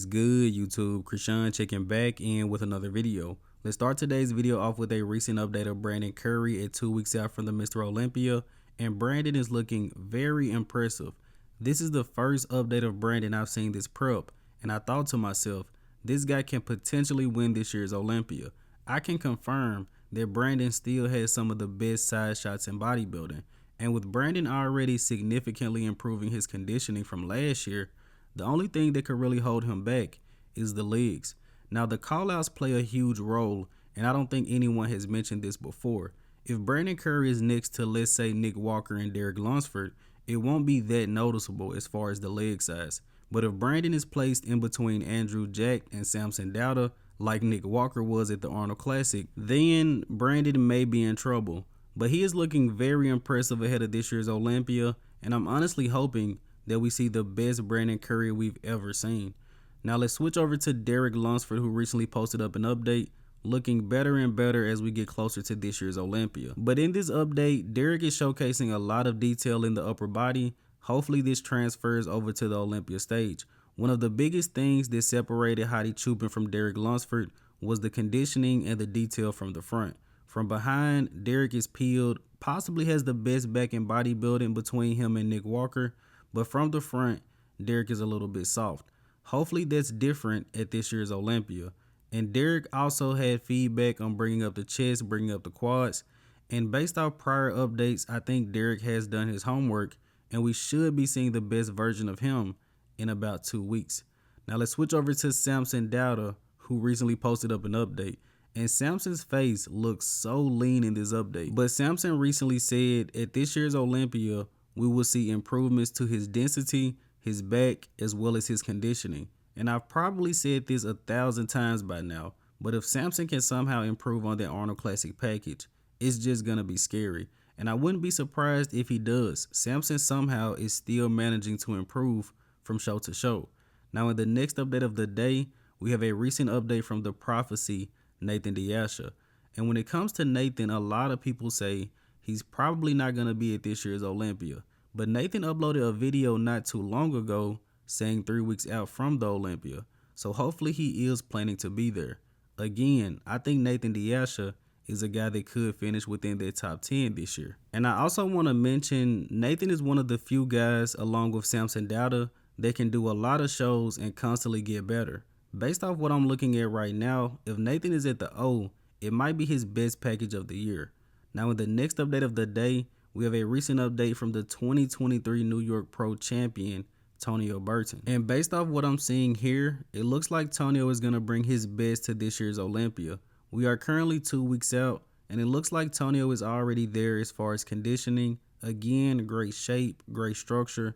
What is good, YouTube? Krishan checking back in with another video. Let's start today's video off with a recent update of Brandon Curry at 2 weeks out from the Mr. Olympia, and Brandon is looking very impressive. This is the first update of Brandon I've seen this prep, and I thought to myself, this guy can potentially win this year's Olympia. I can confirm that Brandon still has some of the best side shots in bodybuilding, and with Brandon already significantly improving his conditioning from last year, the only thing that could really hold him back is the legs. Now, the callouts play a huge role, and I don't think anyone has mentioned this before. If Brandon Curry is next to, let's say, Nick Walker and Derek Lunsford, it won't be that noticeable as far as the leg size. But if Brandon is placed in between Andrew Jack and Samson Dauda, like Nick Walker was at the Arnold Classic, then Brandon may be in trouble. But he is looking very impressive ahead of this year's Olympia, and I'm honestly hoping that we see the best Brandon Curry we've ever seen. Now let's switch over to Derek Lunsford, who recently posted up an update, looking better and better as we get closer to this year's Olympia. But in this update, Derek is showcasing a lot of detail in the upper body. Hopefully this transfers over to the Olympia stage. One of the biggest things that separated Hadi Chupin from Derek Lunsford was the conditioning and the detail from the front. From behind, Derek is peeled, possibly has the best back in bodybuilding between him and Nick Walker, but from the front, Derek is a little bit soft. Hopefully that's different at this year's Olympia. And Derek also had feedback on bringing up the chest, bringing up the quads. And based off prior updates, I think Derek has done his homework, and we should be seeing the best version of him in about 2 weeks. Now let's switch over to Samson Dauda, who recently posted up an update. And Samson's face looks so lean in this update. But Samson recently said at this year's Olympia, we will see improvements to his density, his back, as well as his conditioning. And I've probably said this 1,000 times by now, but if Samson can somehow improve on that Arnold Classic package, it's just gonna be scary. And I wouldn't be surprised if he does. Samson somehow is still managing to improve from show to show. Now in the next update of the day, we have a recent update from the prophecy, Nathan DeAsha. And when it comes to Nathan, a lot of people say he's probably not going to be at this year's Olympia. But Nathan uploaded a video not too long ago saying 3 weeks out from the Olympia. So hopefully he is planning to be there. Again, I think Nathan DeAsha is a guy that could finish within their top 10 this year. And I also want to mention Nathan is one of the few guys, along with Samson Dauda, that can do a lot of shows and constantly get better. Based off what I'm looking at right now, if Nathan is at the O, it might be his best package of the year. Now in the next update of the day, we have a recent update from the 2023 New York Pro Champion, Tonio Burton. And based off what I'm seeing here, it looks like Tonio is going to bring his best to this year's Olympia. We are currently 2 weeks out, and it looks like Tonio is already there as far as conditioning. Again, great shape, great structure.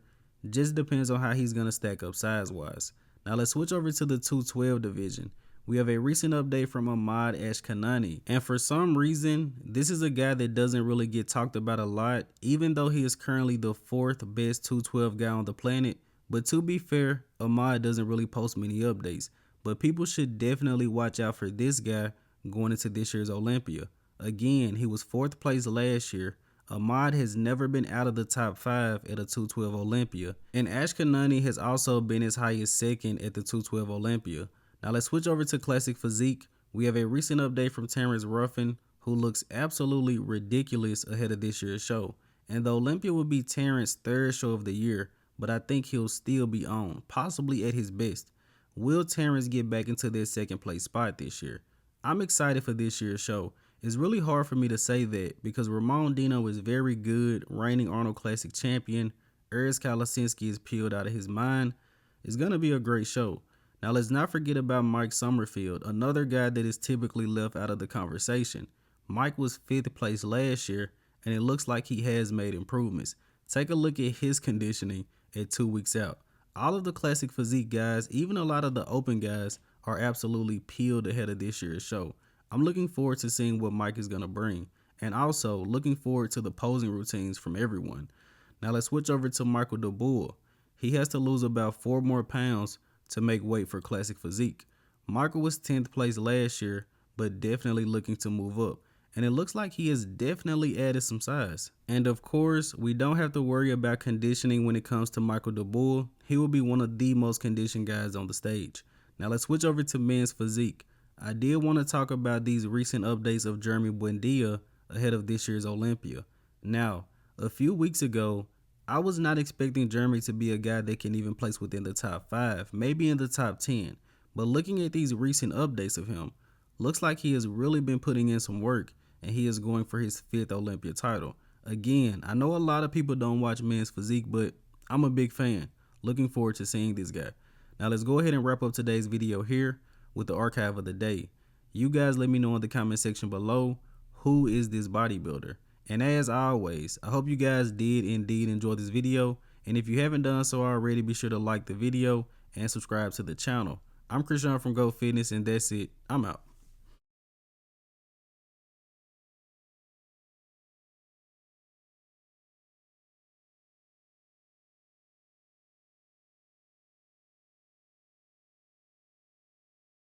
Just depends on how he's going to stack up size-wise. Now let's switch over to the 212 division. We have a recent update from Ahmad Ashkanani, and for some reason, this is a guy that doesn't really get talked about a lot, even though he is currently the 4th best 212 guy on the planet. But to be fair, Ahmad doesn't really post many updates, but people should definitely watch out for this guy going into this year's Olympia. Again, he was 4th place last year. Ahmad has never been out of the top 5 at a 212 Olympia, and Ashkanani has also been as high as 2nd at the 212 Olympia. Now let's switch over to Classic Physique. We have a recent update from Terrence Ruffin, who looks absolutely ridiculous ahead of this year's show. And the Olympia will be Terrence's 3rd show of the year, but I think he'll still be on, possibly at his best. Will Terrence get back into their 2nd place spot this year? I'm excited for this year's show. It's really hard for me to say that because Ramon Dino is very good, reigning Arnold Classic champion. Ernst Kalasinski is peeled out of his mind. It's going to be a great show. Now let's not forget about Mike Sommerfeld, another guy that is typically left out of the conversation. Mike was 5th place last year, and it looks like he has made improvements. Take a look at his conditioning at 2 weeks out. All of the Classic Physique guys, even a lot of the open guys, are absolutely peeled ahead of this year's show. I'm looking forward to seeing what Mike is going to bring, and also looking forward to the posing routines from everyone. Now let's switch over to Michael DaBoul. He has to lose about 4 more pounds to make weight for Classic Physique. Michael was 10th place last year, but definitely looking to move up, and it looks like he has definitely added some size. And of course, we don't have to worry about conditioning when it comes to Michael DaBoul. He will be one of the most conditioned guys on the stage. Now let's switch over to men's physique. I did want to talk about these recent updates of Jeremy Buendia ahead of this year's Olympia. Now, a few weeks ago, I was not expecting Jeremy to be a guy that can even place within the top 5, maybe in the top 10. But looking at these recent updates of him, looks like he has really been putting in some work, and he is going for his 5th Olympia title. Again, I know a lot of people don't watch men's physique, but I'm a big fan. Looking forward to seeing this guy. Now let's go ahead and wrap up today's video here with the archive of the day. You guys let me know in the comment section below, who is this bodybuilder? And as always, I hope you guys did indeed enjoy this video. And if you haven't done so already, be sure to like the video and subscribe to the channel. I'm Krishan from Go Fitness, and that's it. I'm out.